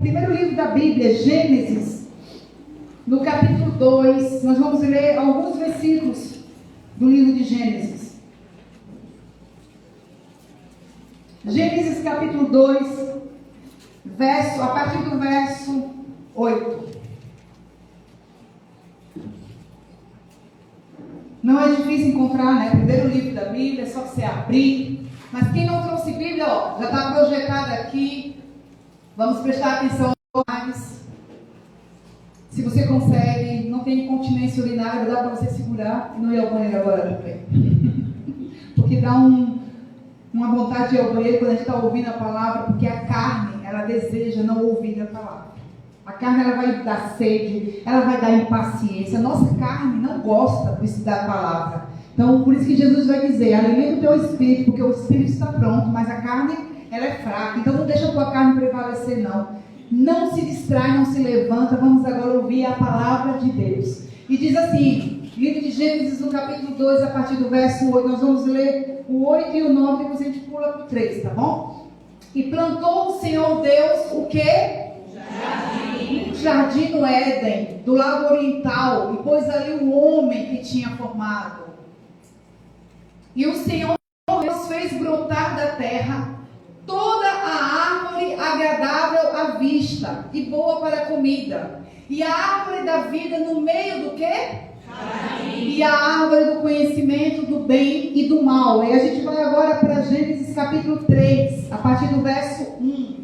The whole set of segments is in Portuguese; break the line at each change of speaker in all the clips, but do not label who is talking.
Primeiro livro da Bíblia, Gênesis, no capítulo 2, nós vamos ler alguns versículos do livro de Gênesis. Gênesis capítulo 2, a partir do verso 8. Não é difícil encontrar, né? Primeiro livro da Bíblia, é só você abrir. Mas quem não trouxe Bíblia, já está projetada aqui. Vamos prestar atenção mais. Se você consegue, não tem incontinência urinária, dá para você segurar e não ir ao banheiro agora também. Porque dá uma vontade de ir ao banheiro quando a gente está ouvindo a palavra, porque a carne, ela deseja não ouvir a palavra. A carne, ela vai dar sede, ela vai dar impaciência. A nossa carne não gosta de estudar a palavra. Então, por isso que Jesus vai dizer, alimenta o teu espírito, porque o espírito está pronto, mas a carne, ela é fraca. Então, não deixa a tua carne prevalecer, não. Não se distrai, não se levanta. Vamos agora ouvir a palavra de Deus. E diz assim, livro de Gênesis, no capítulo 2, a partir do verso 8, nós vamos ler o 8 e o 9, depois a gente pula para o 3, tá bom? E plantou o Senhor Deus o quê? Um jardim no Éden, do lado oriental, e pôs ali o homem que tinha formado. E o Senhor Deus fez brotar da terra toda a árvore agradável à vista e boa para a comida, e a árvore da vida no meio do quê? E a árvore do conhecimento do bem e do mal. E a gente vai agora para Gênesis capítulo 3, a partir do verso 1.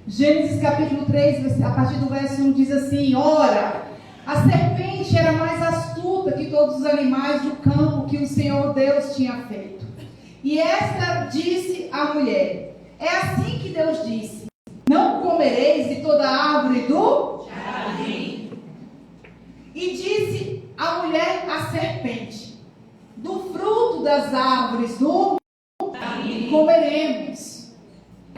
Gênesis capítulo 3, a partir do verso 1 diz assim: Ora, a serpente era mais astuta que todos os animais do campo que o Senhor Deus tinha feito. E esta disse à mulher: É assim que Deus disse: Não comereis de toda a árvore do jardim. E disse a mulher à serpente: Do fruto das árvores do jardim comeremos.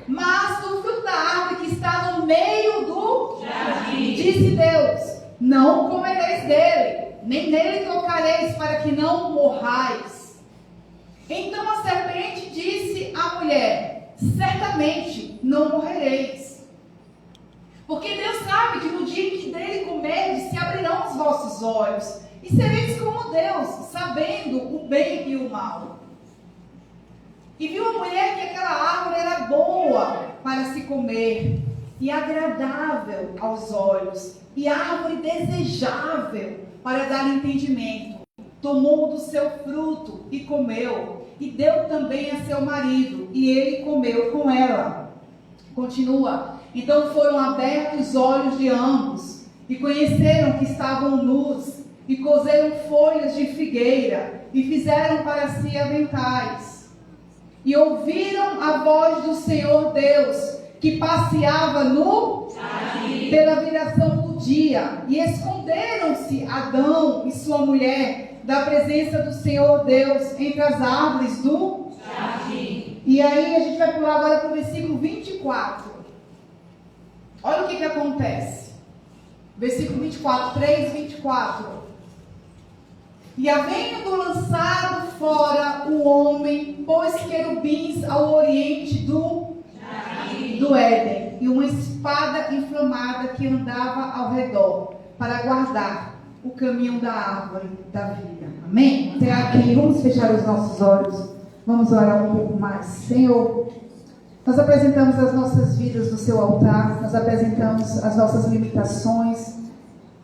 Mas do fruto da árvore que está no meio do jardim, disse Deus: Não comereis dele, nem nele tocareis, para que não morrais. Então a serpente disse à mulher: Certamente não morrereis. Porque Deus sabe que no dia em que dele comerdes, se abrirão os vossos olhos, e sereis como Deus, sabendo o bem e o mal. E viu a mulher que aquela árvore era boa para se comer, e agradável aos olhos, e árvore desejável para dar entendimento. Tomou do seu fruto e comeu, e deu também a seu marido, e ele comeu com ela. Continua. Então foram abertos os olhos de ambos, e conheceram que estavam nus, e coseram folhas de figueira, e fizeram para si aventais. E ouviram a voz do Senhor Deus, que passeava no jardim pela viração do dia. E esconderam-se Adão e sua mulher da presença do Senhor Deus entre as árvores do jardim. E aí a gente vai pular agora para o versículo 24. Olha o que acontece. Versículo 24, 3, 24. E havendo lançado fora o homem, pôs querubins ao oriente do Éden, e uma espada inflamada que andava ao redor, para guardar o caminho da árvore da vida. Amém? Até aqui, vamos fechar os nossos olhos, vamos orar um pouco mais. Senhor, nós apresentamos as nossas vidas no seu altar, nós apresentamos as nossas limitações,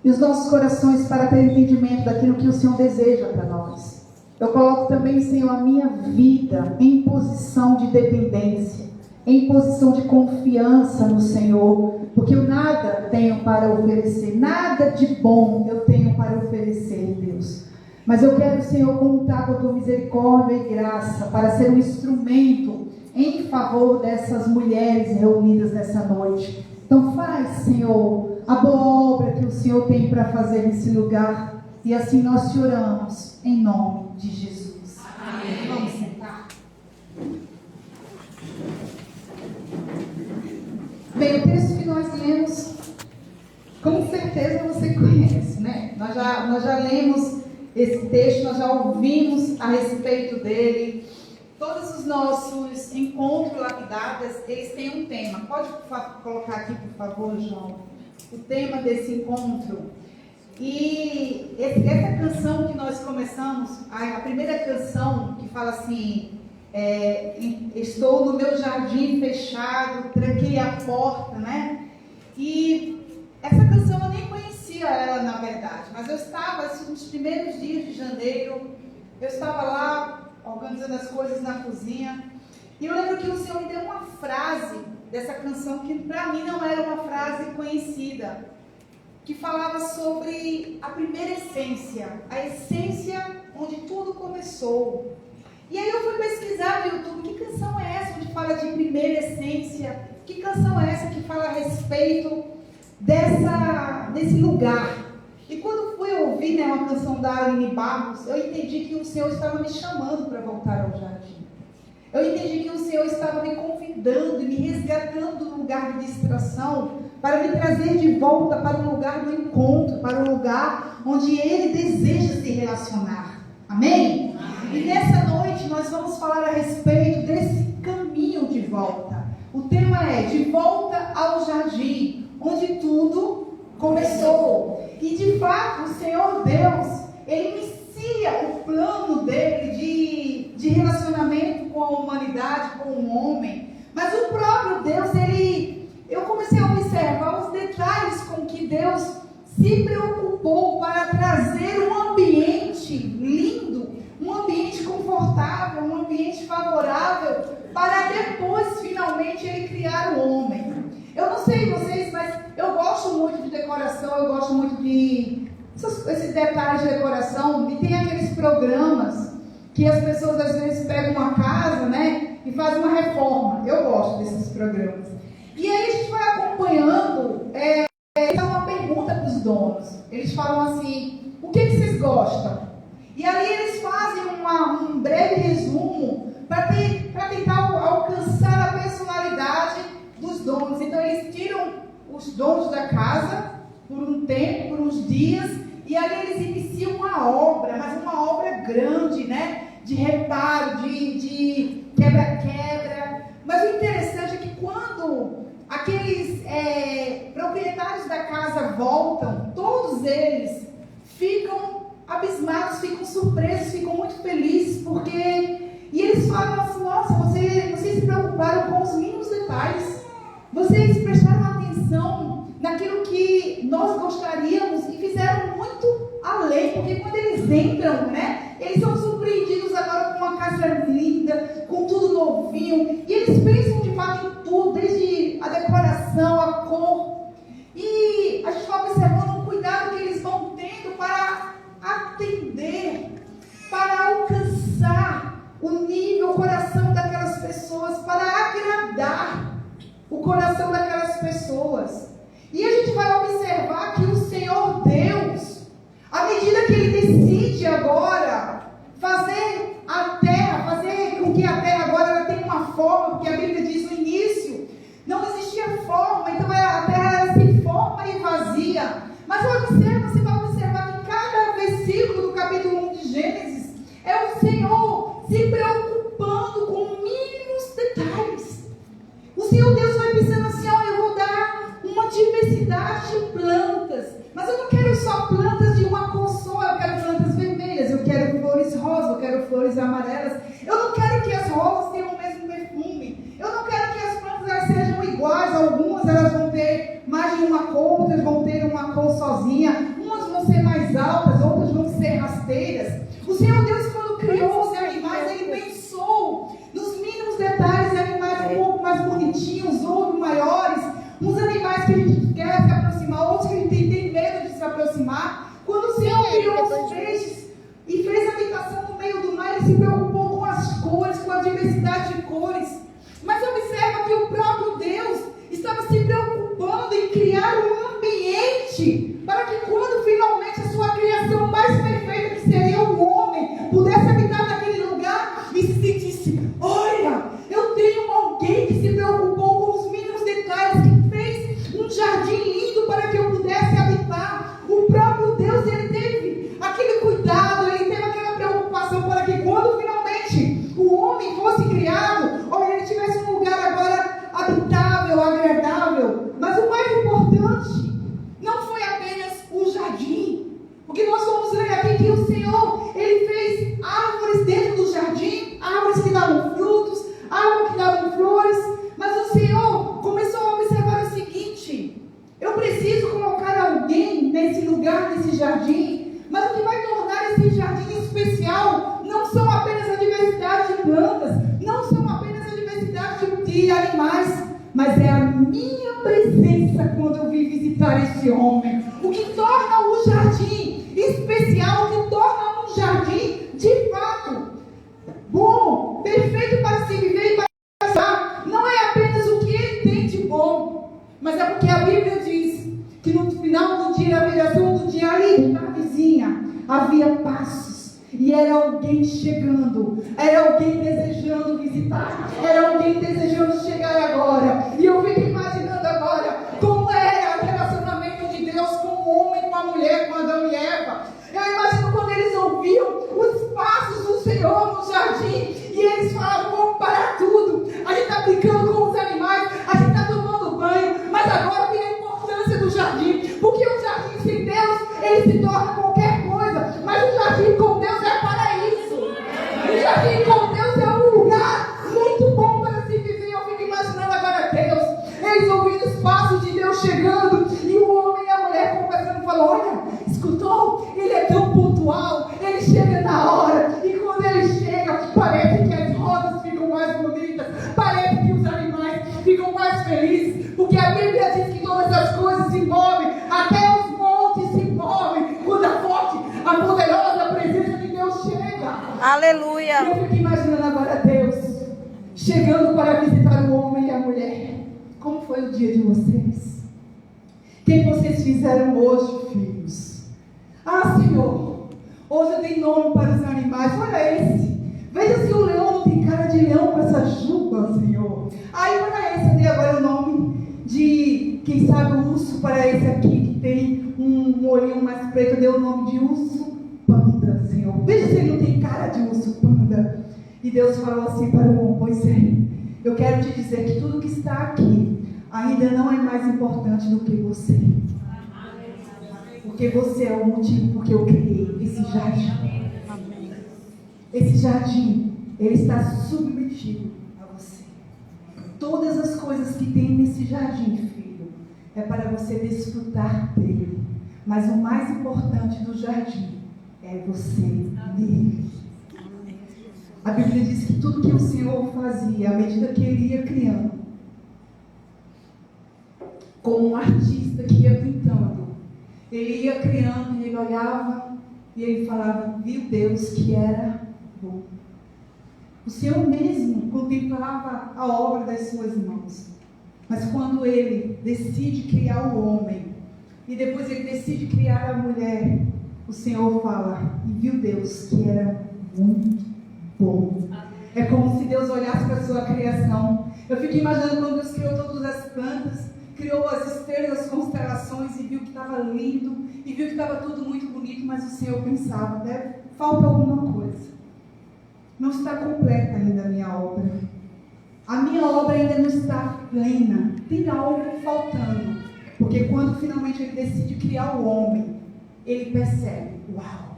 e os nossos corações para ter entendimento daquilo que o Senhor deseja para nós. Eu coloco também, Senhor, a minha vida em posição de dependência, em posição de confiança no Senhor, porque eu nada tenho para oferecer, nada de bom eu tenho para oferecer, Deus. Mas eu quero, Senhor, contar com a tua misericórdia e graça para ser um instrumento em favor dessas mulheres reunidas nessa noite. Então faz, Senhor, a boa obra que o Senhor tem para fazer nesse lugar. E assim nós te oramos, em nome de Jesus. Amém. Vamos sentar. Bem, o texto que nós lemos, com certeza você conhece, né? Nós já lemos esse texto, nós já ouvimos a respeito dele. Todos os nossos encontros lapidadas, eles têm um tema. Pode colocar aqui, por favor, João, o tema desse encontro. E essa canção que nós começamos, a primeira canção que fala assim, estou no meu jardim fechado, tranquei a porta, né? E essa canção eu nem conhecia ela, na verdade, mas eu estava, assim, nos primeiros dias de janeiro, eu estava lá organizando as coisas na cozinha, e eu lembro que o Senhor me deu uma frase dessa canção que para mim não era uma frase conhecida, que falava sobre a primeira essência, a essência onde tudo começou. E aí eu fui pesquisar no YouTube, que canção é essa onde fala de primeira essência? Que canção é essa que fala a respeito desse lugar? E quando fui ouvir, né, uma canção da Aline Barros, eu entendi que o Senhor estava me chamando para voltar ao jardim. Eu entendi que o Senhor estava me convidando e me resgatando do lugar de distração para me trazer de volta para o lugar do encontro, para o lugar onde Ele deseja se relacionar. Amém? Amém. E nessa noite nós vamos falar a respeito desse caminho de volta. O tema é De Volta ao Jardim, onde tudo começou. E de fato o Senhor Deus, Ele inicia o plano dele de relacionamento com a humanidade, com o homem. Mas o próprio Deus, eu comecei a observar os detalhes com que Deus se preocupou para trazer um ambiente lindo, um ambiente confortável, um ambiente favorável, para depois finalmente Ele criar o homem. Eu não sei vocês, mas eu gosto muito de decoração, eu gosto muito de esses detalhes de decoração. E tem aqueles programas que as pessoas às vezes pegam uma casa, né, e fazem uma reforma. Eu gosto desses programas. E aí a gente vai acompanhando, dá uma pergunta para os donos. Eles falam assim, o que vocês gostam? E aí eles fazem um breve resumo para tentar alcançar a personalidade dos donos. Então eles tiram os donos da casa por um tempo, por uns dias, e ali eles iniciam uma obra, mas uma obra grande, né? De reparo, de quebra-quebra. Mas o interessante é que quando aqueles proprietários da casa voltam, todos eles ficam abismados, ficam surpresos, ficam muito felizes, e eles falam assim, nossa, vocês se preocuparam com os mínimos detalhes, vocês prestaram atenção naquilo que nós gostaríamos e fizeram muito além, porque quando eles entram, né, eles são surpreendidos agora com uma casa linda, com tudo novinho, e eles pensam de fato em tudo, desde a decoração, a cor, e a gente vai observando o cuidado que eles vão tendo para atender, para alcançar o nível, o coração daquelas pessoas, para agradar o coração daquelas pessoas. E a gente vai observar que o Senhor Deus, à medida que Ele decide agora fazer a terra, fazer com que a terra agora ela tenha uma forma, porque a Bíblia diz no início, não existia forma, então a terra era sem forma e vazia. Mas você vai observar que cada versículo do capítulo 1 de Gênesis é o Senhor se preocupando com mínimos detalhes. O Senhor Deus vai pensando assim, olha, eu vou dar uma diversidade de plantas, mas eu não quero só plantas de uma cor só, eu quero plantas vermelhas, eu quero flores rosas, eu quero flores amarelas, eu não quero que as rosas tenham o mesmo perfume, eu não quero que as plantas elas sejam iguais, algumas elas vão ter mais de uma cor, outras vão ter uma cor sozinha, umas vão ser mais altas, outras vão ser rasteiras. O Senhor Deus, quando criou os animais, Ele pensou nos mínimos detalhes, animais um pouco mais bonitinhos, outros maiores, uns animais que a gente quer se aproximar, outros que a gente tem medo de se aproximar. Quando o Senhor criou os peixes e fez a habitação no meio do mar, Ele se preocupou com as cores, com a diversidade de cores. Mas observa que o próprio Deus estava se preocupando em criar um ambiente para que quando finalmente a sua criação mais perfeita, que seria o homem, pudesse habitar naquele lugar e se sentisse, olha, eu tenho alguém que se preocupou com os mínimos detalhes, que fez um jardim lindo para que eu pudesse habitar. O próprio Deus, Ele teve aquele cuidado, Ele teve aquela preocupação para que quando finalmente o homem fosse
preciso colocar alguém nesse lugar, nesse jardim, mas o que vai tornar esse jardim especial não são apenas a diversidade de plantas, não são apenas a diversidade de animais, mas é a minha presença quando eu vim visitar esse homem. O que torna o jardim especial, o que torna um jardim de fato bom, perfeito para se viver e para passar, não é apenas o que ele tem de bom, mas é porque a Bíblia diz que no final do dia, na viração do dia, ali na vizinha, havia passos, e era alguém chegando, era alguém desejando visitar, era alguém desejando chegar agora. E eu fico imaginando agora como era o relacionamento de Deus com o homem, com a mulher, com Adão e Eva. Eu imagino quando eles ouviam os passos do Senhor no jardim, e eles falavam: vamos parar tudo, a gente está brincando com os animais, a gente está tomando banho, mas agora tem a importância do jardim, porque o jardim sem Deus, ele se torna qualquer coisa, mas o jardim com Deus é paraíso. O jardim com Deus é um lugar muito bom para se viver. Eu fico imaginando agora Deus, eles ouvindo os passos de Deus chegando, e o homem e a mulher conversando, falou: olha, escutou? Ele é tão pontual, ele chega na hora, e quando ele chega, parece que as rosas ficam mais bonitas, parece que os animais ficam mais felizes, porque a Bíblia diz que todas as coisas se movem, até os montes se movem, quando a forte, a poderosa presença de Deus chega.
Aleluia.
E eu fico imaginando agora Deus chegando para visitar o homem e a mulher. Como foi o dia de vocês? O que vocês fizeram hoje, filhos? Ah, Senhor, hoje eu dei nome para os animais. Olha esse. Veja se o leão não tem cara de leão com essa juba, Senhor. Ai, olha esse. Eu dei agora o nome de, quem sabe, o urso para esse aqui, que tem um olhinho mais preto. Eu dei o nome de urso panda, Senhor. Veja se ele não tem cara de urso panda. E Deus falou assim para o homem: pois é, eu quero te dizer que tudo que está aqui ainda não é mais importante do que você. Porque você é o motivo porque eu criei esse jardim. Esse jardim, ele está submetido a você. Todas as coisas que tem nesse jardim, filho, é para você desfrutar dele. Mas o mais importante do jardim é você nele. A Bíblia diz que tudo que o Senhor fazia, à medida que ele ia criando, como um artista que ia pintando, ele ia criando, e ele olhava e ele falava: viu Deus que era bom. O Senhor mesmo contemplava a obra das suas mãos. Mas quando ele decide criar o homem, e depois ele decide criar a mulher, o Senhor fala: e viu Deus que era muito bom. É como se Deus olhasse para a sua criação. Eu fico imaginando quando Deus criou todas as plantas, criou as estrelas, as constelações, e viu que estava lindo, e viu que estava tudo muito bonito, mas o Senhor pensava: falta alguma coisa. Não está completa ainda a minha obra. A minha obra ainda não está plena. Tem algo faltando. Porque quando finalmente ele decide criar o homem, ele percebe: uau,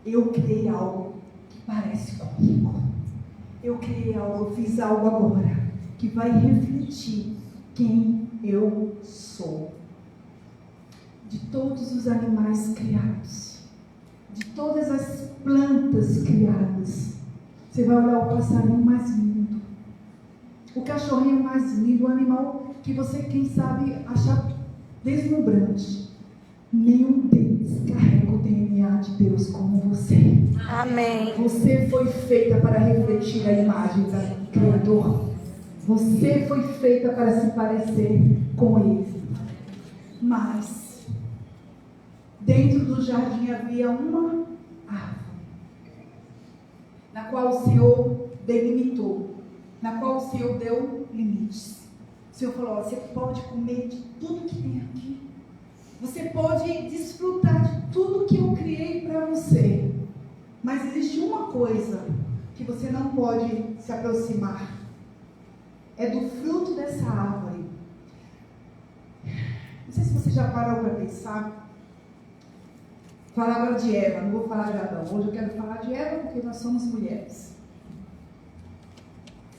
eu criei algo que parece comigo. Eu criei algo, eu fiz algo agora que vai refletir quem eu sou. De todos os animais criados, de todas as plantas criadas, você vai olhar o passarinho mais lindo, o cachorrinho mais lindo, o animal que você, quem sabe, acha deslumbrante. Nenhum deles carrega o DNA de Deus como você.
Amém.
Você foi feita para refletir a imagem do Criador. Você foi feita para se parecer com Ele. Mas dentro do jardim havia uma árvore, na qual o Senhor delimitou, na qual o Senhor deu limites. O Senhor falou: você pode comer de tudo que tem aqui. Você pode desfrutar de tudo que eu criei para você. Mas existe uma coisa que você não pode se aproximar. É do fruto dessa árvore. Não sei se você já parou para pensar. Falar agora de Eva, não vou falar de Adão. Hoje eu quero falar de Eva porque nós somos mulheres.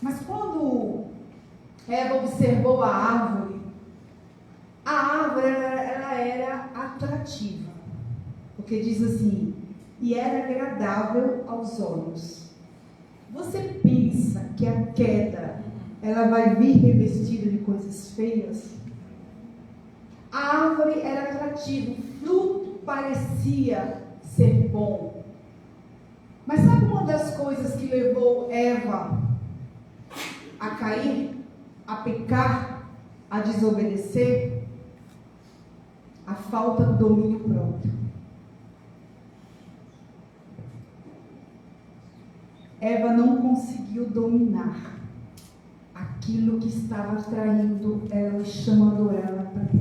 Mas quando Eva observou a árvore era era atrativa. Porque diz assim, e era agradável aos olhos. Você pensa que a queda, ela vai vir revestida de coisas feias? A árvore era atrativa, o fruto parecia ser bom. Mas sabe uma das coisas que levou Eva a cair, a pecar, a desobedecer? A falta do domínio próprio. Eva não conseguiu dominar aquilo que estava atraindo ela e chamando ela para perto.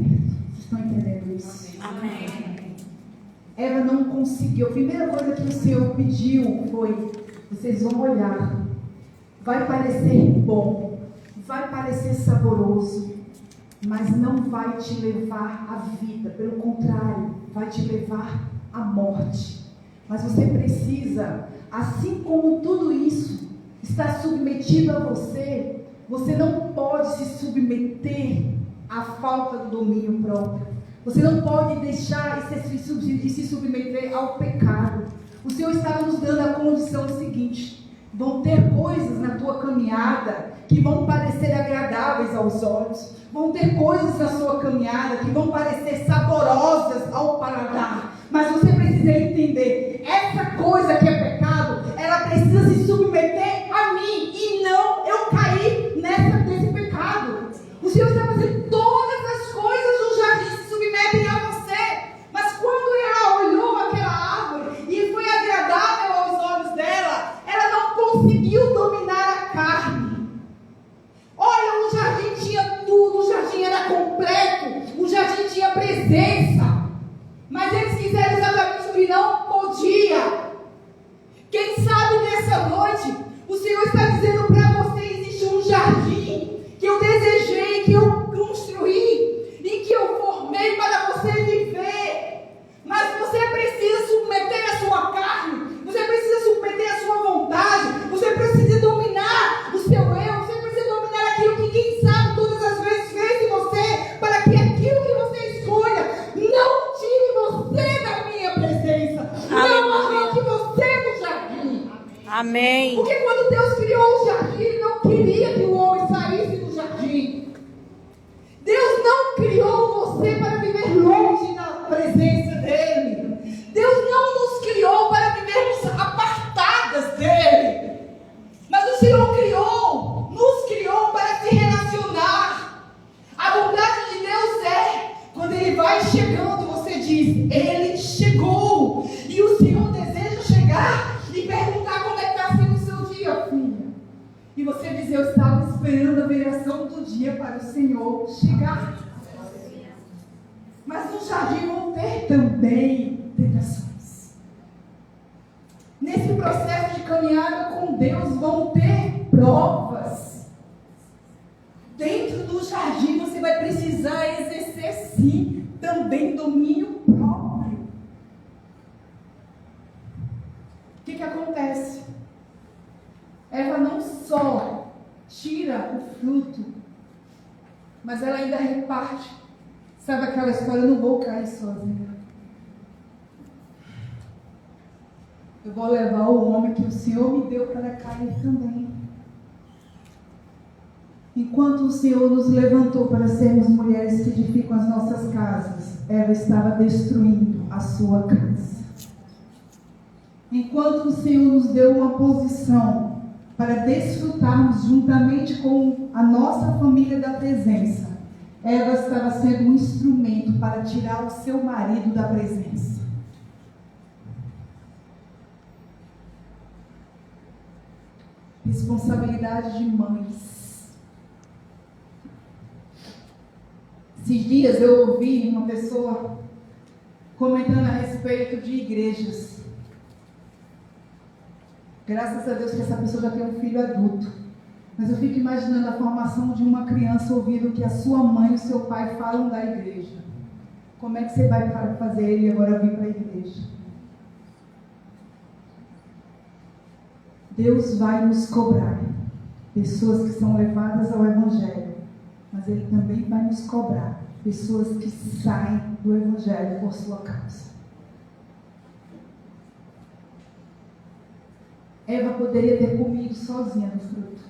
Vocês estão entendendo isso?
Amém.
Eva não conseguiu. A primeira coisa que o Senhor pediu foi: vocês vão olhar, vai parecer bom, vai parecer saboroso, mas não vai te levar à vida. Pelo contrário, vai te levar à morte. Mas você precisa, assim como tudo isso está submetido a você, você não pode se submeter à falta do domínio próprio. Você não pode deixar de se submeter ao pecado. O Senhor está nos dando a condição seguinte: vão ter coisas na tua caminhada que vão parecer agradáveis aos olhos. Vão ter coisas na sua caminhada que vão parecer saborosas ao paladar. Mas você precisa entender, essa coisa que é pecado, ela precisa se submeter a mim e não eu cair nesse pecado. O Senhor está fazendo todas as coisas no jardim se submetem a você. Mas quando ela olhou aquela árvore e foi agradável aos olhos dela, ela não conseguiu dominar a carne. Olha, o jardim tinha tudo, o jardim era completo, o jardim tinha presença. Mas eles quiseram exatamente o que não podia. Quem sabe nessa noite, o Senhor está dizendo para você: existe um jardim que eu desejei, que eu construí e que eu formei para você viver. Mas você precisa submeter a sua carne, você precisa submeter a sua vontade, você precisa dominar o seu eu, você precisa dominar aquilo que quem sabe todas as vezes fez em você, para que aquilo que você escolha não tire você da minha presença, não arranque você do jardim.
Amém.
Porque quando Deus criou o jardim, Ele não queria que o homem saísse do jardim. Deus não criou você para viver longe da presença dEle. Deus não nos criou para vivermos apartadas dEle. Mas o Senhor nos criou para se relacionar. A vontade de Deus é, quando Ele vai chegando, você diz: Ele chegou. E o Senhor deseja chegar e perguntar: como é que está sendo o seu dia, filha? E você diz: eu estava esperando a viração do dia para o Senhor chegar. Mas no jardim vão ter também tentações. Nesse processo de caminhada com Deus vão ter provas. Dentro do jardim você vai precisar exercer sim também domínio próprio. O que acontece? Eva não só tira o fruto, mas ela ainda reparte. Sabe aquela história: eu não vou cair sozinha. Eu vou levar o homem que o Senhor me deu para cair também. Enquanto o Senhor nos levantou para sermos mulheres que edificam as nossas casas, ela estava destruindo a sua casa. Enquanto o Senhor nos deu uma posição para desfrutarmos juntamente com a nossa família da presença, Eva estava sendo um instrumento para tirar o seu marido da presença. Responsabilidade de mães. Esses dias eu ouvi uma pessoa comentando a respeito de igrejas. Graças a Deus que essa pessoa já tem um filho adulto. Mas eu fico imaginando a formação de uma criança ouvindo o que a sua mãe e o seu pai falam da igreja. Como é que você vai fazer ele agora vir para a igreja? Deus vai nos cobrar. Pessoas que são levadas ao Evangelho. Mas Ele também vai nos cobrar pessoas que saem do Evangelho por sua causa. Eva poderia ter comido sozinha do fruto.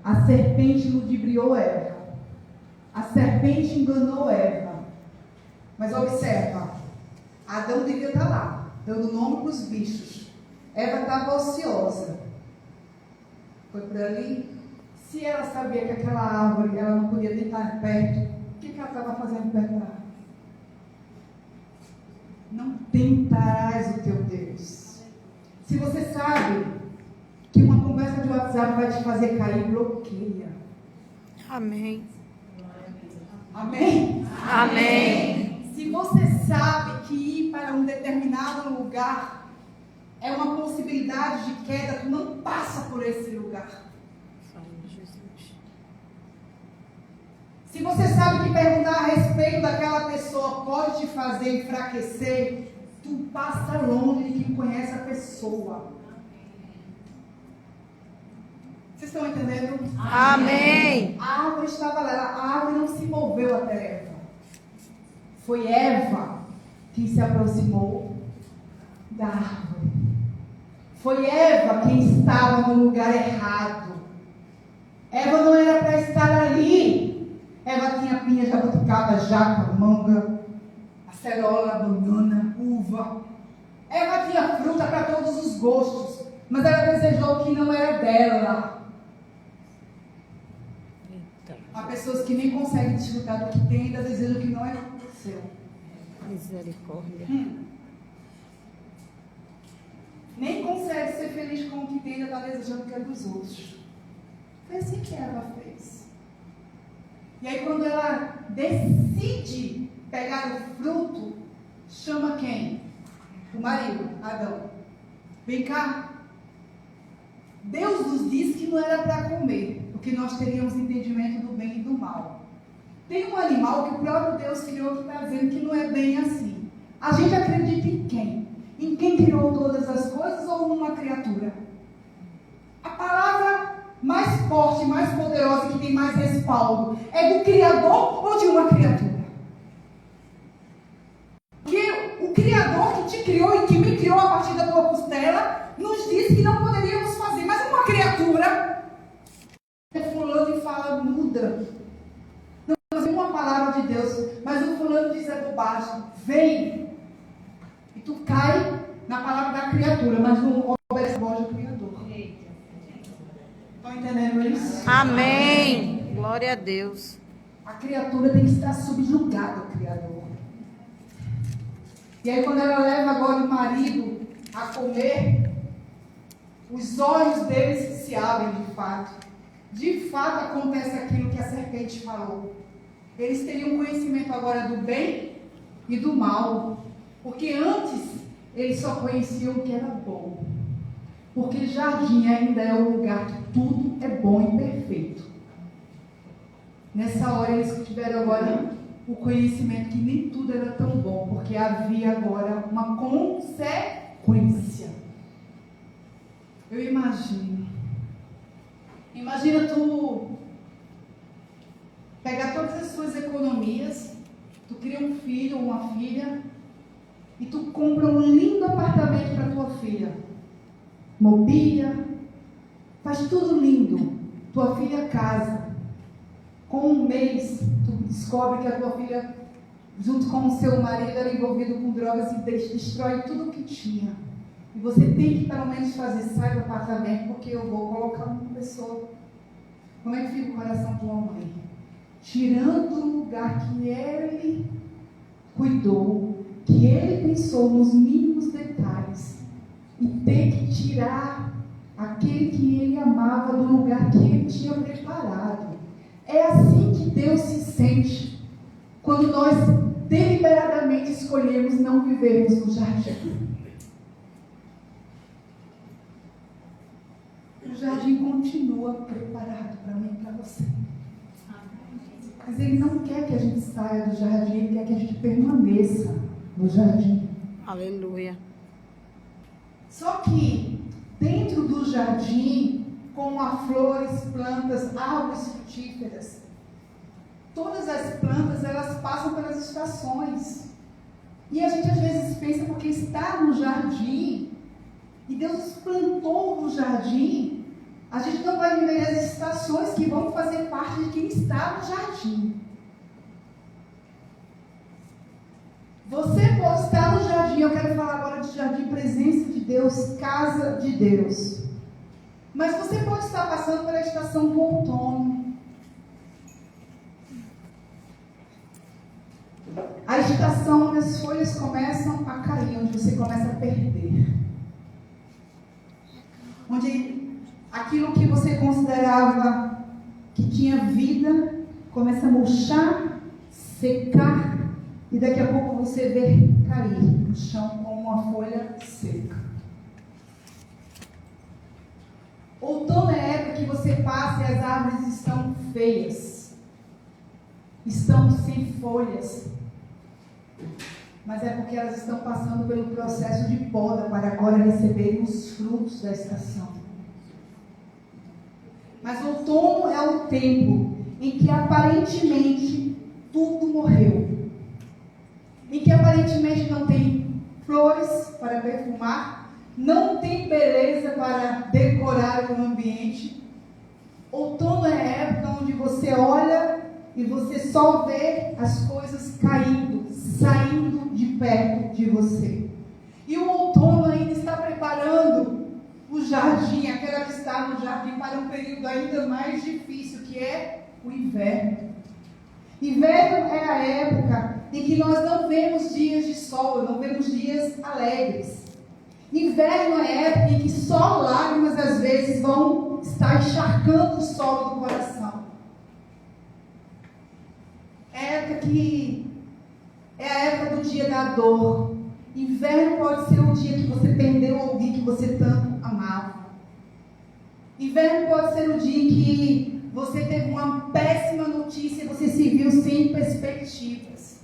A serpente ludibriou Eva. A serpente enganou Eva. Mas observa, Adão devia estar lá, dando nome para os bichos. Eva estava ociosa. Foi por ali. Se ela sabia que aquela árvore, ela não podia nem estar perto, o que ela estava fazendo perto da árvore? Não tentarás o teu Deus. Se você sabe que uma conversa de WhatsApp vai te fazer cair, bloqueia.
Amém.
Amém?
Amém.
Se você sabe que ir para um determinado lugar é uma possibilidade de queda, tu não passa por esse lugar. Se você sabe que perguntar a respeito daquela pessoa pode te fazer enfraquecer, tu passa longe de quem conhece a pessoa. Vocês estão entendendo?
Amém.
A árvore estava lá, a árvore não se moveu até Eva. Foi Eva quem se aproximou da árvore. Foi Eva quem estava no lugar errado. Eva não era para estar ali. Eva tinha pinha, jabuticaba, jaca, manga, acerola, banana, uva. Eva tinha fruta para todos os gostos, mas ela desejou o que não era dela. Há pessoas que nem conseguem desfrutar do que tem e ainda desejam o que não é seu.
Misericórdia.
Nem consegue ser feliz com o que tem e ainda está desejando o que é dos outros. Foi assim que Eva fez. E aí quando ela decide pegar o fruto, chama quem? O marido, Adão. Vem cá. Deus nos disse que não era para comer, porque nós teríamos entendimento do bem e do mal. Tem um animal que o próprio Deus criou que está dizendo que não é bem assim. A gente acredita em quem? Em quem criou todas as coisas ou numa criatura? A palavra mais forte, mais poderosa, que tem mais respaldo, é do Criador ou de uma criatura? Porque o Criador que te criou e que me criou a partir da tua costela, nos disse que não poderíamos fazer. Mas uma criatura, fulano e fala, muda. Não fazer uma palavra de Deus, mas o fulano diz é bobagem. Vem. E tu cai na palavra da criatura, mas não obedece a voz do Criador. Estão entendendo isso?
Amém. Glória a Deus.
A criatura tem que estar subjugada ao Criador. E aí quando ela leva agora o marido a comer, os olhos deles se abrem de fato. De fato acontece aquilo que a serpente falou. Eles teriam conhecimento agora do bem e do mal. Porque antes eles só conheciam o que era bom. Porque jardim ainda é o lugar que tudo é bom e perfeito. Nessa hora eles tiveram agora o conhecimento que nem tudo era tão bom, porque havia agora uma consequência. Eu imagino. Imagina tu pegar todas as suas economias, tu cria um filho ou uma filha, e tu compra um lindo apartamento para tua filha. Mobília, faz tudo lindo. Tua filha casa. Com um mês, tu descobre que a tua filha, junto com o seu marido, era envolvido com drogas e destrói tudo o que tinha. E você tem que, pelo menos, sai do apartamento, porque eu vou colocar uma pessoa. Como é que fica o coração de uma mãe? Tirando o lugar que ele cuidou, que ele pensou nos mínimos detalhes, e ter que tirar aquele que ele amava do lugar que ele tinha preparado. É assim que Deus se sente quando nós deliberadamente escolhemos não vivermos no jardim. O jardim continua preparado para mim e para você. Mas Ele não quer que a gente saia do jardim, Ele quer que a gente permaneça no jardim.
Aleluia.
Só que dentro do jardim, com flores, plantas, árvores frutíferas, Todas as plantas, elas passam pelas estações. E a gente às vezes pensa porque está no jardim, e Deus nos plantou no jardim, a gente não vai viver as estações que vão fazer parte de quem está no jardim. Você pode estar no jardim, eu quero falar agora de jardim, presença de Deus, casa de Deus. Mas você pode estar passando pela estação do outono. A estação onde as folhas começam a cair, onde você começa a perder. Onde aquilo que você considerava que tinha vida, começa a murchar, secar, e daqui a pouco você vê cair no chão como uma folha seca. Outono é a época que você passa e as árvores estão feias, estão sem folhas, mas é porque elas estão passando pelo processo de poda para agora receberem os frutos da estação. Mas outono é o tempo em que aparentemente tudo morreu, em que aparentemente não tem flores para perfumar, não tem beleza para decorar o ambiente. Outono é a época onde você olha e você só vê as coisas caindo, saindo de perto de você. E o outono ainda está preparando o jardim, aquela que está no jardim, para um período ainda mais difícil, que é o inverno. Inverno é a época em que nós não vemos dias de sol, não vemos dias alegres. Inverno é a época em que só lágrimas às vezes vão estar encharcando o solo do coração. É a época do dia da dor. Inverno pode ser o dia que você perdeu alguém que você tanto amava. Inverno pode ser o dia que você teve uma péssima notícia e você se viu sem perspectivas.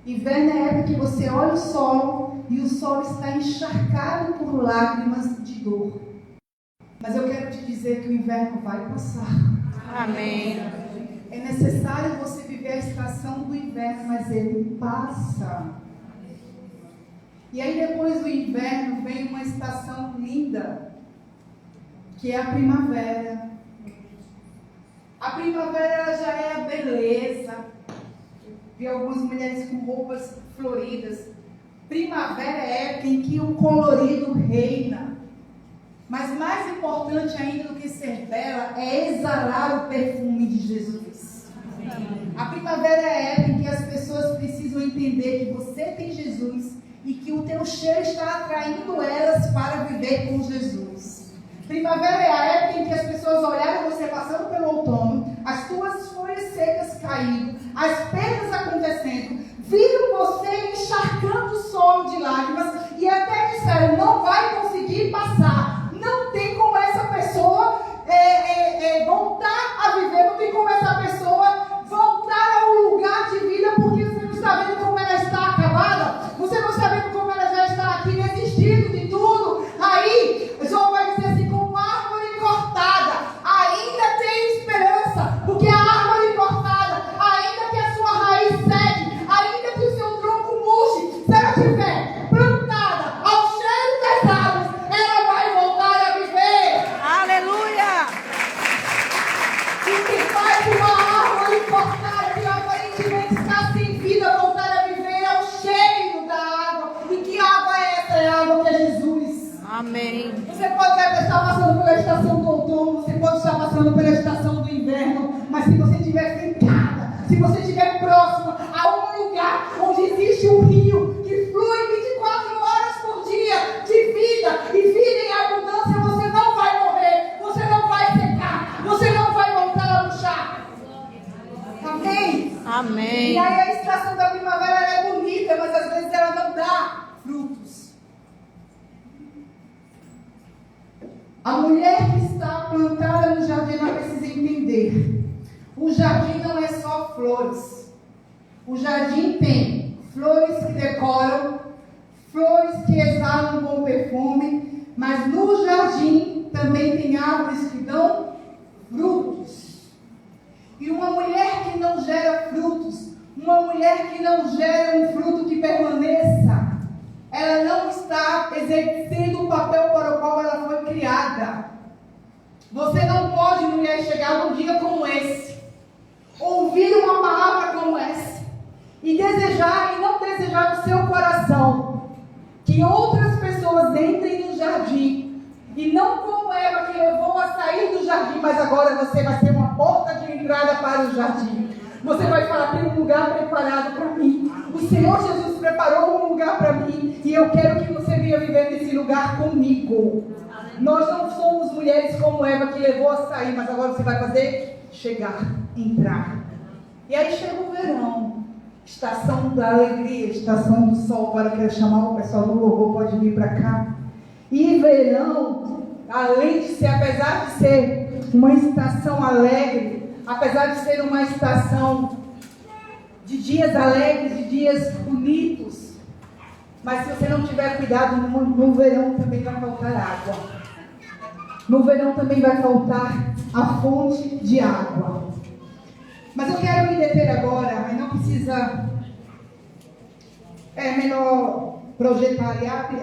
Inverno é a época que você olha o solo e o solo está encharcado por lágrimas de dor. Mas eu quero te dizer que o inverno vai passar.
Amém.
É necessário você viver a estação do inverno, mas ele passa. E aí depois do inverno vem uma estação linda, que é a primavera. A primavera ela já é a beleza. Vi algumas mulheres com roupas floridas. Primavera é a época em que o colorido reina. Mas mais importante ainda do que ser bela é exalar o perfume de Jesus. A primavera é a época em que as pessoas precisam entender que você tem Jesus e que o teu cheiro está atraindo elas para viver com Jesus. Primavera é a época em que as pessoas olharam você passando pelo outono, as tuas folhas secas caindo, as perdas acontecendo, viram você encharcando o solo de lágrimas e até disseram, não vai conseguir passar, não tem como essa pessoa voltar a viver, não tem como essa pessoa voltar ao lugar de vida, porque você não está vendo como ela está acabada, você não está vendo como ela já está aqui desistindo de tudo. Aí João vai dizer assim, como árvore cortada, ainda tem esperança, porque a árvore cortada, ainda que a sua raiz seque, ainda que o seu tronco murche, se ela estiver plantada ao cheiro das árvores, ela vai voltar a viver.
Aleluia.
E que faz uma árvore cortada que aparentemente está sem vida voltar a viver é o cheiro da água. E que água é essa? É a água que é Jesus.
Amém.
Você pode estar passando pela estação do outono, você pode estar passando pela estação do inverno, mas se você estiver sentada, se você estiver próxima a um lugar onde existe um rio que flui 24 horas por dia de vida e vida em abundância, você não vai morrer, você não vai secar, você não vai voltar a murchar. Amém?
Amém.
E aí a estação da primavera ela é bonita, mas às vezes ela não dá frutos. A mulher que está plantada no jardim, ela precisa entender. O jardim não é só flores. O jardim tem flores que decoram, flores que exalam bom perfume, mas no jardim também tem árvores que dão frutos. E uma mulher que não gera frutos, uma mulher que não gera um fruto que permaneça, ela não está exercendo o papel para o qual ela foi criada. Você não pode, mulher, chegar num dia como esse, ouvir uma palavra como essa, e desejar e não desejar no seu coração que outras pessoas entrem no jardim, e não como Eva que levou a sair do jardim, mas agora você vai ser uma porta de entrada para o jardim. Você vai falar: tem um lugar preparado para mim. O Senhor Jesus preparou um lugar para mim, e eu quero que você venha viver nesse lugar comigo. Nós não somos mulheres como Eva que levou a sair, mas agora você vai fazer chegar, entrar. E aí chega o verão, estação da alegria, estação do sol. Agora eu quero chamar o pessoal do louvor, pode vir para cá. E verão, além de ser, apesar de ser uma estação alegre, apesar de ser uma estação de dias alegres, de dias bonitos, mas se você não tiver cuidado, no verão também vai faltar água. No verão também vai faltar a fonte de água. Mas eu quero me deter agora, mas não precisa. É melhor projetar e abre.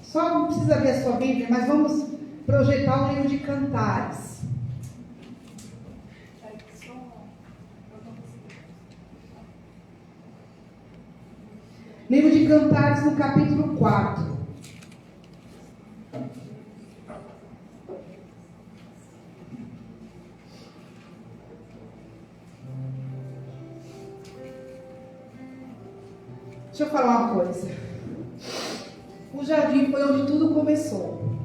Só não precisa ver a sua Bíblia, mas vamos projetar o livro de Cantares. Livro de Cantares, no capítulo 4. Deixa eu falar uma coisa. O jardim foi onde tudo começou.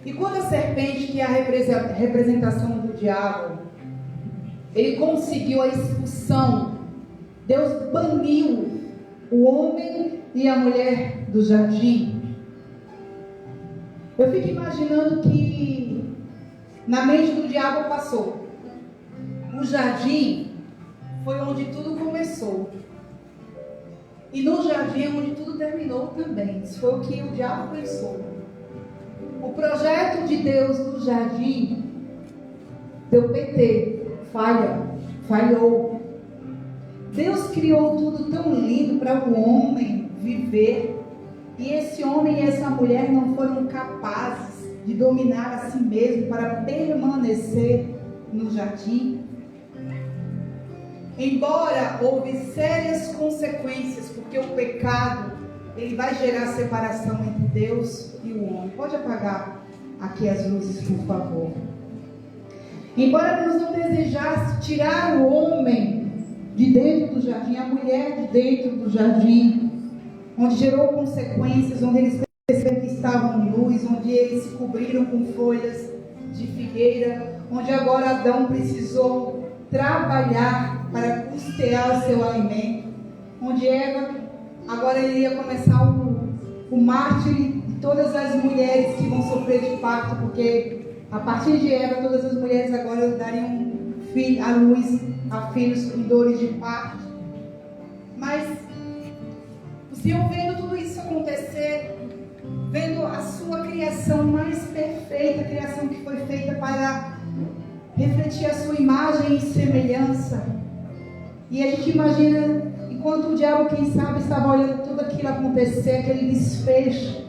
E quando a serpente, que é a representação do diabo, ele conseguiu a expulsão, Deus baniu o homem e a mulher do jardim. Eu fico imaginando que na mente do diabo passou: o jardim foi onde tudo começou. E no jardim é onde tudo terminou também. Isso foi o que o diabo pensou. O projeto de Deus no jardim deu PT, falhou. Deus criou tudo tão lindo para o homem viver. E esse homem e essa mulher não foram capazes de dominar a si mesmo para permanecer no jardim. Embora houve sérias consequências, porque o pecado, ele vai gerar separação entre Deus e o homem. Pode apagar aqui as luzes, por favor. Embora Deus não desejasse tirar o homem de dentro do jardim, a mulher de dentro do jardim, onde gerou consequências, onde eles perceberam que estavam nus, onde eles se cobriram com folhas de figueira, onde agora Adão precisou trabalhar para custear o seu alimento, onde Eva agora iria começar o mártir de todas as mulheres que vão sofrer de parto, porque a partir de Eva todas as mulheres agora dariam à luz a filhos com dores de parto. Mas o Senhor, vendo tudo isso acontecer, vendo a sua criação mais perfeita, a criação que foi feita para refletir a sua imagem e semelhança, e a gente imagina, enquanto o diabo, quem sabe, estava olhando tudo aquilo acontecer, aquele desfecho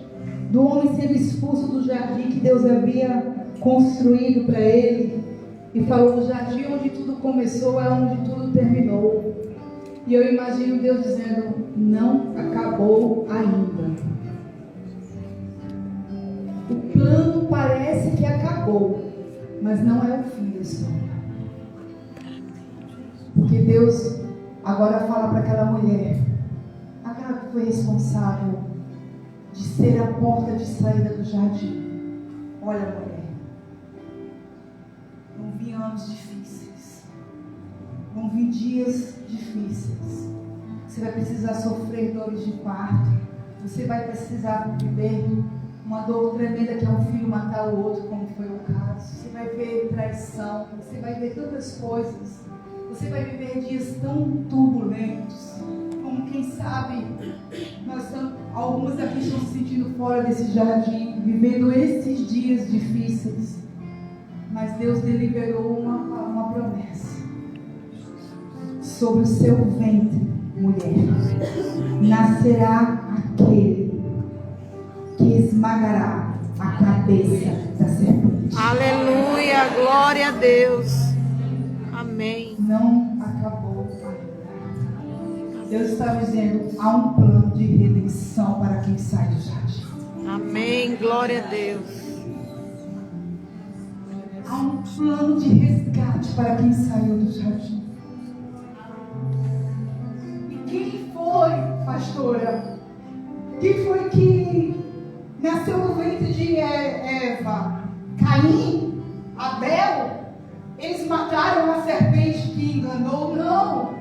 do homem sendo expulso do jardim que Deus havia construído para ele, e falou: o jardim onde tudo começou é onde tudo terminou. E eu imagino Deus dizendo: não acabou ainda. O plano parece que acabou, mas não é o fim da história. Porque Deus agora fala para aquela mulher, aquela que foi responsável de ser a porta de saída do jardim: olha, mulher, vão vir anos difíceis, vão vir dias difíceis, você vai precisar sofrer dores de parto, você vai precisar viver uma dor tremenda, que é um filho matar o outro, como foi o caso. Você vai ver traição, você vai ver tantas coisas, você vai viver dias tão turbulentos, como quem sabe algumas aqui estão se sentindo fora desse jardim, vivendo esses dias difíceis. Mas Deus deliberou uma promessa. Sobre o seu ventre, mulher, nascerá aquele que esmagará a cabeça da serpente.
Aleluia, glória a Deus. Amém.
Não acabou ainda. Deus está dizendo, há um plano de redenção para quem sai do jardim.
Amém, glória a Deus.
Há um plano de resgate para quem saiu do jardim. E quem foi, pastora? Quem foi que nasceu do ventre de Eva? Caim? Abel? Eles mataram a serpente que enganou? Não.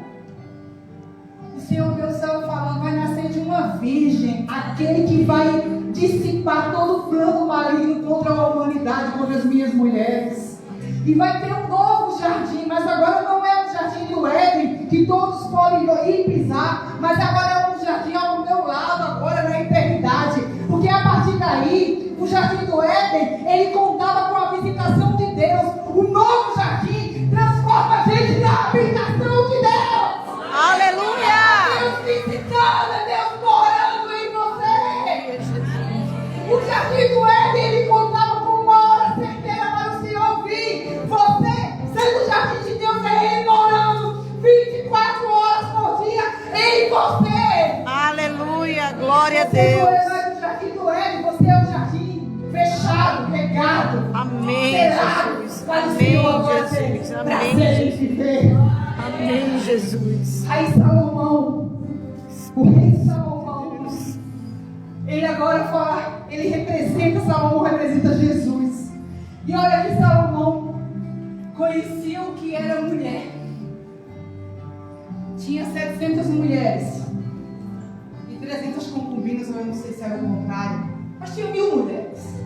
O Senhor Deus estava falando, vai nascer de uma virgem, aquele que vai dissipar todo o plano maligno contra a humanidade, contra as minhas mulheres. E vai ter um novo jardim, mas agora não é um jardim do Éden, que todos podem ir pisar, mas agora é um jardim ao meu lado, agora na eternidade. Porque a partir daí, o jardim do Éden, ele contava com a visitação de Deus. O novo jardim transforma a gente na habitação de Deus.
Aleluia!
Deus visitando, é Deus morando em você. O jardim do Éden, ele contava com uma hora certeira para o Senhor vir. Você, sendo o jardim de Deus, é Ele morando 24 horas por dia em você.
Aleluia, glória a
Você não
Deus.
é mais o jardim do Éden, você é o jardim fechado, regado,
Amém,
selado.
Jesus.
Para o
Amém,
Senhor agora
Jesus.
ter
Amém,
prazer em viver.
Amém, Jesus.
Aí Salomão, o rei Salomão, ele agora fala, ele representa, Salomão representa Jesus. E olha que Salomão conhecia o que era mulher. Tinha 700 mulheres e 300 concubinas, ou eu não sei se era o contrário, mas tinha 1000 mulheres.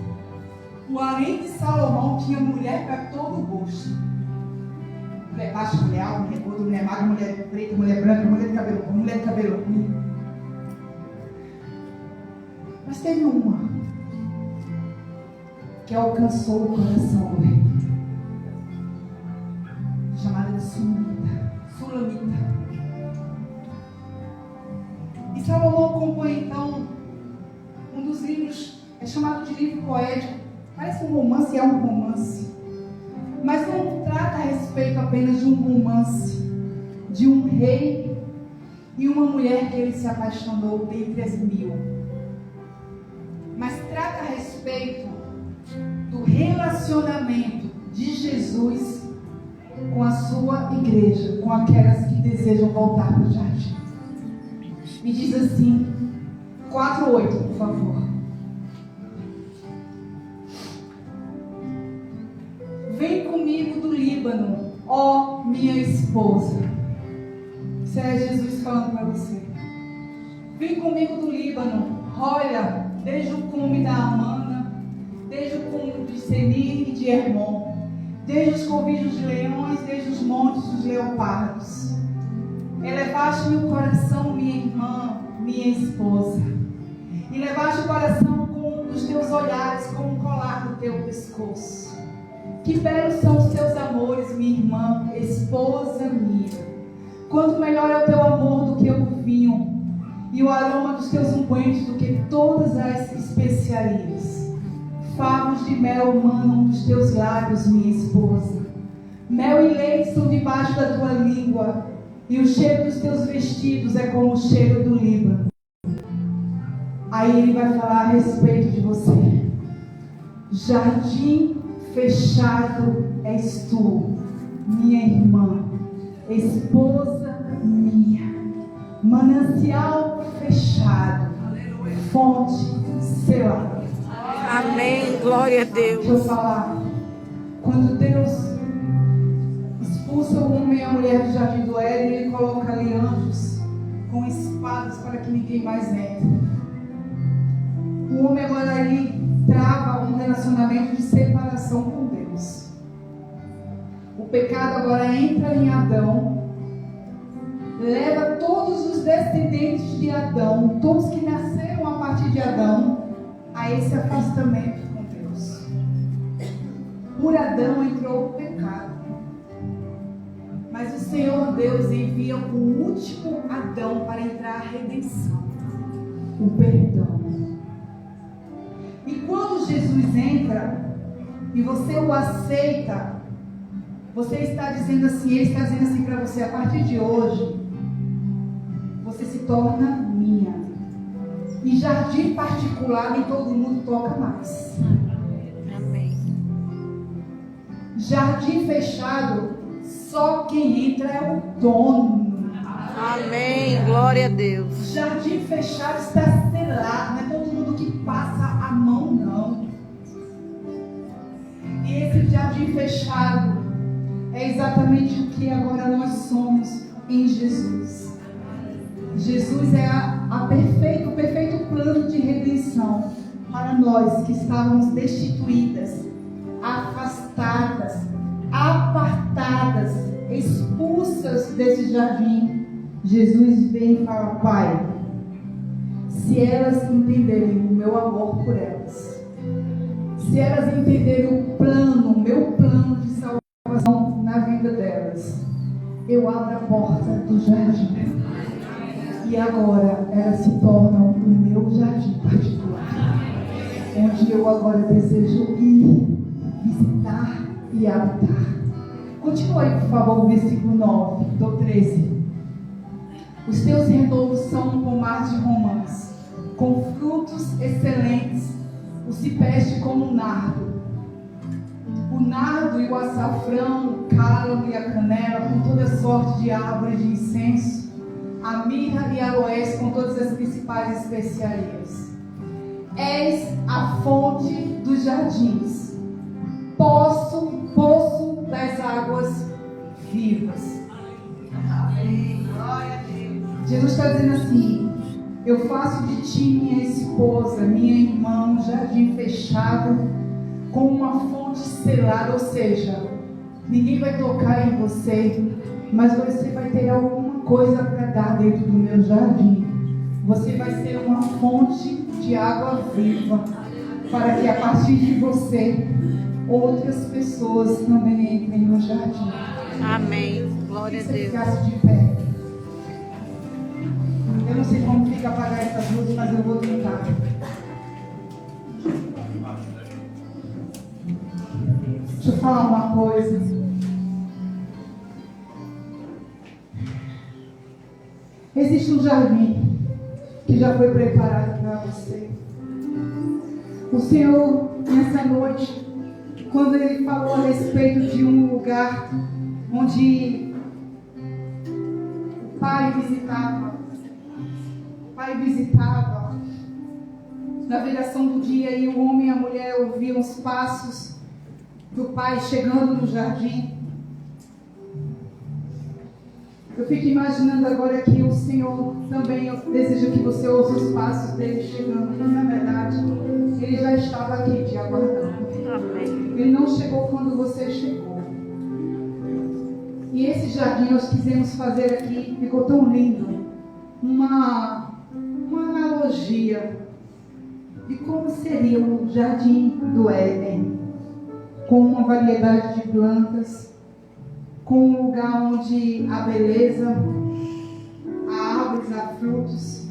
O harém de Salomão tinha mulher para todo gosto. Mulher baixa, mulher alta, mulher gorda, mulher magra, mulher preta, mulher branca, mulher de cabelo ruim. Mas teve uma que alcançou o coração do rei, chamada de Sulamita. E Salomão compõe então um dos livros, é chamado de livro poético. Parece um romance, é um romance, mas não trata a respeito apenas de um romance, de um rei e uma mulher que ele se apaixonou dentre as 1000, mas trata a respeito do relacionamento de Jesus com a sua igreja, com aquelas que desejam voltar para o jardim. Me diz assim, 4:8, por favor. Vem comigo do Líbano, ó minha esposa. Isso é Jesus falando para você. Vem comigo do Líbano, olha, desde o cume da Amana, desde o cume de Senir e de Hermon, desde os covis dos leões, desde os montes dos leopardos. Elevaste-me o coração, minha irmã, minha esposa, e levaste o coração com os teus olhares, com um colar no teu pescoço. Que belos são os teus amores, minha irmã, esposa minha. Quanto melhor é o teu amor do que o vinho, e o aroma dos teus ungüentos do que todas as especiarias. Favos de mel manam dos teus lábios, minha esposa. Mel e leite estão debaixo da tua língua, e o cheiro dos teus vestidos é como o cheiro do Líbano. Aí ele vai falar a respeito de você. Jardim fechado és tu, minha irmã, esposa minha. Manancial fechado, fonte selada.
Amém, glória a Deus.
Deixa eu falar. Quando Deus expulsa o homem e a mulher do jardim do Éden, ele coloca ali anjos com espadas para que ninguém mais entre. O homem agora ali trava um relacionamento de separação com Deus. O pecado agora entra em Adão, leva todos os descendentes de Adão, todos que nasceram a partir de Adão, a esse afastamento com Deus. Por Adão entrou o pecado. Mas o Senhor Deus envia o último Adão para entrar a redenção, o perdão. E quando Jesus entra e você o aceita, você está dizendo assim, ele está dizendo assim para você: a partir de hoje, você se torna minha. E jardim particular nem todo mundo toca mais.
Amém.
Jardim fechado, só quem entra é o dono.
Amém. Glória a Deus.
Jardim fechado está selado, não é todo mundo que passa a mão, não. E esse jardim fechado é exatamente o que agora nós somos em Jesus. Jesus é o perfeito plano de redenção para nós que estávamos destituídas, afastadas, apartadas, expulsas desse jardim. Jesus vem e fala: Pai, se elas entenderem o meu amor por elas, se elas entenderem o meu plano de salvação na vida delas, eu abro a porta do jardim. E agora elas se tornam o meu jardim particular, onde eu agora desejo ir, visitar e habitar. Continua aí, por favor, o versículo 9 do 13. Os teus renovos são um pomar de romãs, com frutos excelentes, o cipreste como um nardo. O nardo e o açafrão, o cálamo e a canela, com toda sorte de árvores de incenso, a mirra e a aloés, com todas as principais especiarias. És a fonte dos jardins, poço das águas vivas. Amém. Glória a Deus. Jesus está dizendo assim: eu faço de ti minha esposa, minha irmã, um jardim fechado com uma fonte selada, ou seja, ninguém vai tocar em você, mas você vai ter alguma coisa para dar dentro do meu jardim. Você vai ser uma fonte de água viva, para que a partir de você outras pessoas também entrem no jardim.
Amém. Glória a
Você
Deus.
ficasse de pé. Eu não sei como fica apagar essas luzes, mas eu vou tentar. Deixa eu falar uma coisa. Existe um jardim que já foi preparado para você. O Senhor, nessa noite, quando Ele falou a respeito de um lugar onde o Pai visitava, na viração do dia, e o homem e a mulher ouviam os passos do Pai chegando no jardim. Eu fico imaginando agora que o Senhor também deseja que você ouça os passos dele chegando. E, na verdade, ele já estava aqui te aguardando.
Amém.
Ele não chegou quando você chegou. E esse jardim nós quisemos fazer aqui, ficou tão lindo. Uma analogia de como seria o jardim do Éden, com uma variedade de plantas, com um lugar onde há beleza, há árvores, há frutos.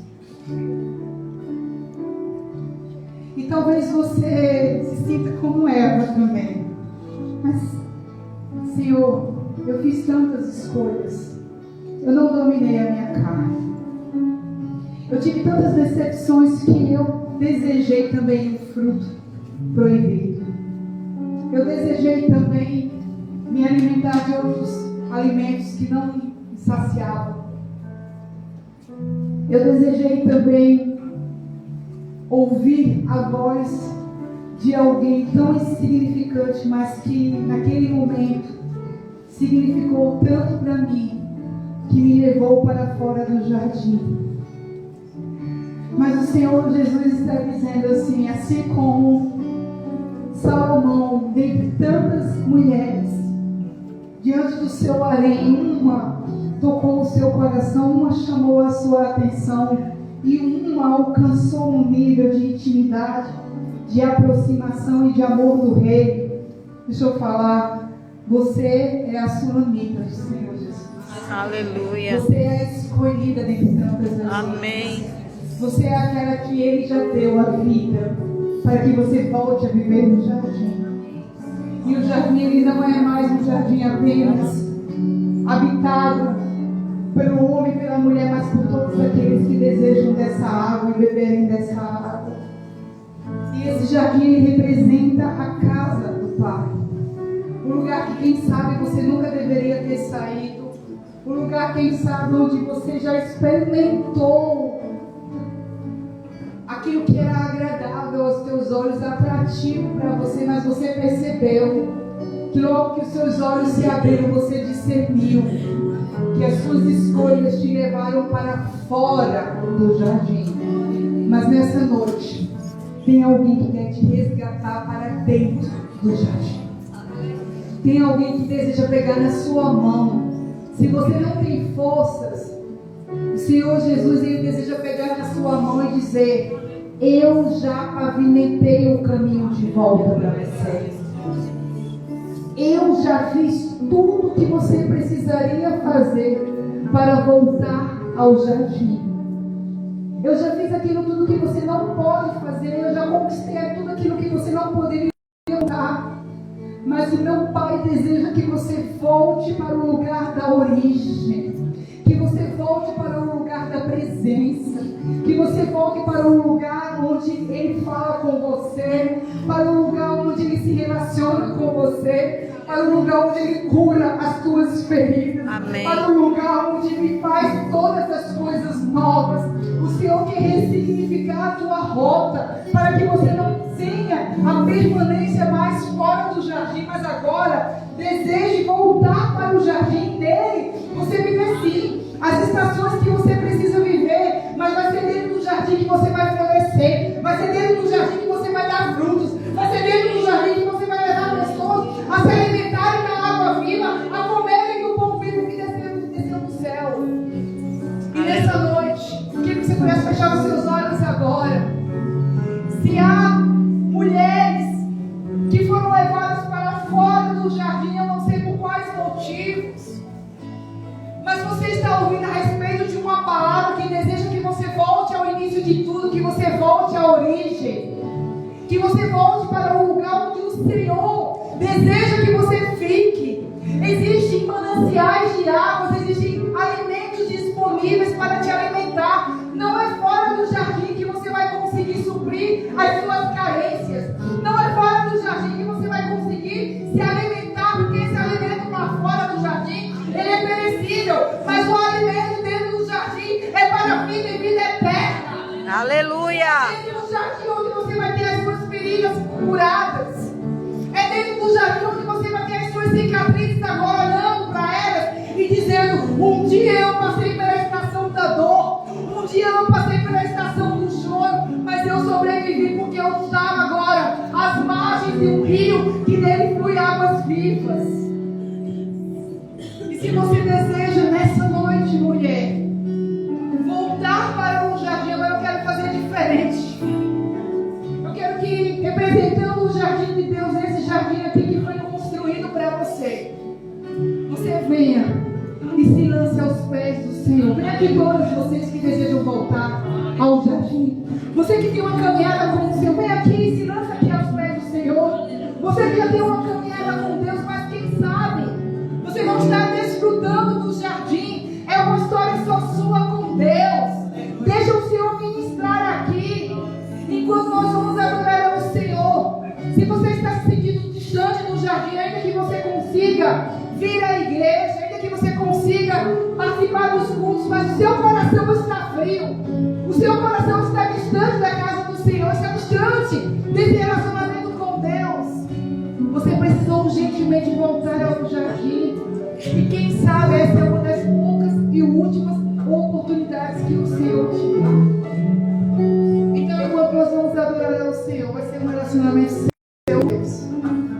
E talvez você se sinta como Eva também. Mas, Senhor, eu fiz tantas escolhas. Eu não dominei a minha carne. Eu tive tantas decepções que eu desejei também o fruto proibido. Eu desejei também me alimentar de outros alimentos que não me saciavam. Eu desejei também ouvir a voz de alguém tão insignificante, mas que naquele momento significou tanto para mim, que me levou para fora do jardim. Mas o Senhor Jesus está dizendo assim como Salomão, dentre tantas mulheres, diante do seu harém, uma tocou o seu coração, uma chamou a sua atenção e uma alcançou um nível de intimidade, de aproximação e de amor do rei. Deixa eu falar. Você é a sulamita do Senhor Jesus.
Aleluia.
Você é a escolhida dentre tantas pessoas.
Amém.
Você é aquela que Ele já deu a vida para que você volte a viver no jardim. E o jardim, ele não é mais um jardim apenas habitado pelo homem e pela mulher, mas por todos aqueles que desejam dessa água e beberem dessa água. E esse jardim, ele representa a casa do Pai. Um lugar que, quem sabe, você nunca deveria ter saído. Um lugar, quem sabe, onde você já experimentou aquilo que era agradável aos teus olhos, atrativo para você, mas você percebeu que logo que os seus olhos se abriram, você discerniu que as suas escolhas te levaram para fora do jardim. Mas nessa noite, tem alguém que quer te resgatar para dentro do jardim. Tem alguém que deseja pegar na sua mão. Se você não tem forças, o Senhor Jesus, ele deseja pegar na sua mão e dizer: eu já pavimentei o caminho de volta para você. Eu já fiz tudo o que você precisaria fazer para voltar ao jardim. Eu já fiz aquilo tudo que você não pode fazer. Eu já conquistei tudo aquilo que você não poderia voltar. Mas o meu Pai deseja que você volte para o lugar da origem. Que você volte para o lugar da presença. Que você volte para o lugar onde Ele fala com você. Para o lugar onde Ele se relaciona com você. Para o lugar onde Ele cura as tuas feridas.
Amém.
Para o lugar onde Ele faz todas as coisas novas. O Senhor quer ressignificar a tua rota. Para que você não tenha a permanência mais fora do jardim. Mas agora deseje voltar para o jardim dele. Você vive assim. As estações que você precisa viver, mas vai ser dentro do jardim que você vai florescer. Vai ser dentro do jardim que você vai dar frutos. Vai ser dentro do jardim que você vai levar pessoas a se alimentarem da água viva, a comerem do pão vivo que desceu do céu. E nessa noite, eu queria que você pudesse fechar os seus olhos agora. Se há mulheres que foram levadas para fora do jardim, eu não sei por quais motivos, mas você está ouvindo a respeito de uma palavra que deseja que você volte ao início de tudo, que você volte à origem, que você volte para o lugar onde o Senhor deseja que você fique. Existem mananciais de águas, existem alimentos disponíveis para te alimentar. Não é fora do jardim que você vai conseguir suprir as suas carências. Não é fora do jardim que você vai conseguir se alimentar, porque esse alimento lá fora do jardim, ele é perecível, mas o alimento dentro do jardim é para a vida e vida eterna.
Aleluia.
É dentro do jardim onde você vai ter as suas feridas curadas. É dentro do jardim onde você vai ter as suas cicatrizes agora olhando para elas e dizendo: um dia eu passei pela estação da dor, um dia eu passei pela estação do choro, mas eu sobrevivi porque eu estava agora às margens de um rio que nele flui águas vivas. Se você deseja nessa noite, mulher, voltar para um jardim, agora eu quero fazer diferente. Eu quero que, representando o jardim de Deus, esse jardim aqui que foi construído para você, você venha e se lance aos pés do Senhor. Venha aqui todos vocês que desejam voltar ao jardim. Você que tem uma caminhada com o Senhor, vem aqui e se lance aqui aos pés do Senhor. Você que já tem uma caminhada com Deus, mas quem sabe você não está desfrutando do jardim. É uma história só sua com Deus. Deixa o Senhor ministrar aqui, enquanto nós vamos adorar ao Senhor. Se você está se sentindo distante do jardim, ainda que você consiga vir à igreja, ainda que você consiga participar dos cultos, mas o seu coração está frio, o seu coração está distante da casa do Senhor, está distante desse relacionamento com Deus, você precisa urgentemente voltar ao jardim. E quem sabe essa é uma das poucas e últimas oportunidades que o Senhor te dá. Então, enquanto nós vamos adorar ao Senhor, vai ser um relacionamento seu.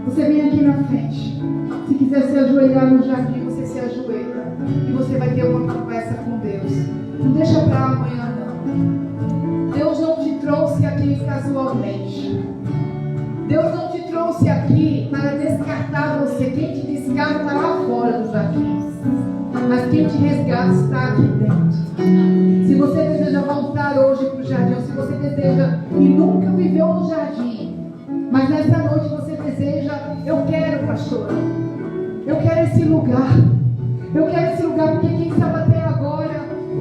Você vem aqui na frente. Se quiser se ajoelhar no jardim, você se ajoelha. E você vai ter uma conversa com Deus. Não deixa para amanhã, não. Deus não te trouxe aqui casualmente. Deus não te trouxe aqui para descartar
resgate está lá fora do jardim. Mas quem te resgata está aqui dentro. Se você deseja voltar hoje para o jardim, ou se você deseja e nunca viveu no jardim, mas nessa noite você deseja, eu quero, pastor, eu quero esse lugar. Eu quero esse lugar porque quem sabe até agora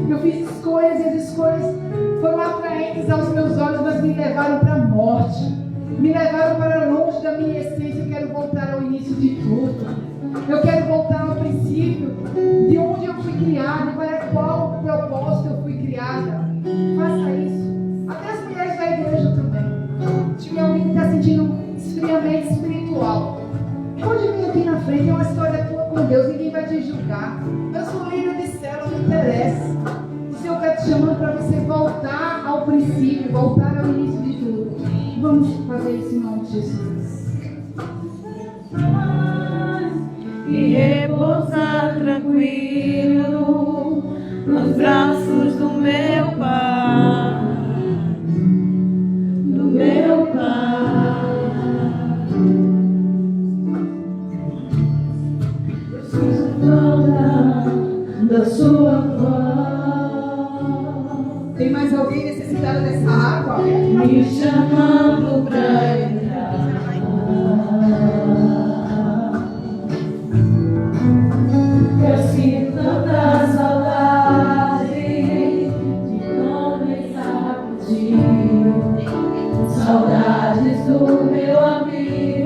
eu fiz escolhas e as escolhas foram atraentes aos meus olhos, mas me levaram para a morte. Me levaram para longe da minha essência. Eu quero voltar ao início de tudo. Eu quero voltar ao princípio de onde eu fui criada, para qual propósito eu fui criada. Faça isso. Até as mulheres da igreja também. Se tiver alguém que está sentindo um esfriamento espiritual, pode vir aqui na frente. É uma história tua com Deus. Ninguém vai te julgar. Eu sou líder de célula, não interessa. O Senhor está te chamando para você voltar ao princípio, voltar ao início de tudo. Vamos fazer isso em nome de Jesus.
E repousar tranquilo nos braços do meu Pai, do meu Pai. Preciso falar da sua voz.
Tem mais alguém necessitado dessa água?
Me chamando pra entrar. Eu sinto tanta saudade de começar contigo. Saudades do meu amigo.